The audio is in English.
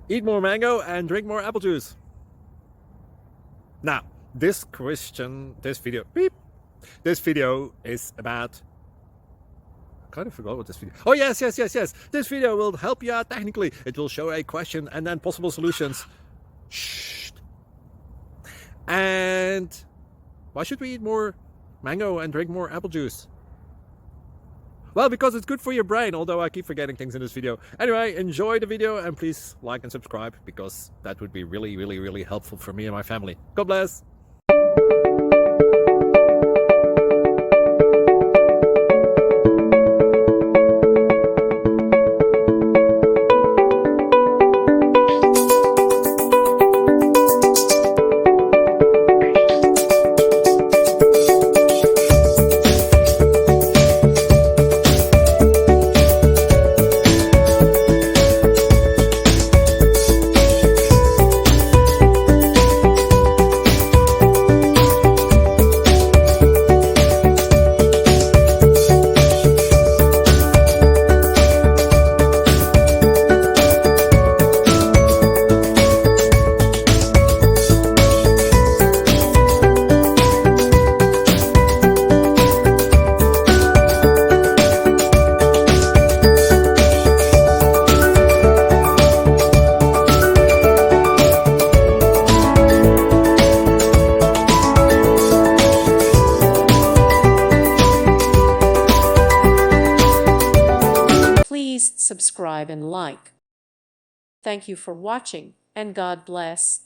Eat more mango and drink more apple juice. Now, this video is about, I kind of forgot what this video. Oh, yes. This video will help you out technically. It will show a question and then possible solutions. Shh. And why should we eat more mango and drink more apple juice? Well, because it's good for your brain, although I keep forgetting things in this video. Anyway, enjoy the video and please like and subscribe, because that would be really helpful for me and my family. God bless! Please subscribe and like. Thank you for watching, and God bless.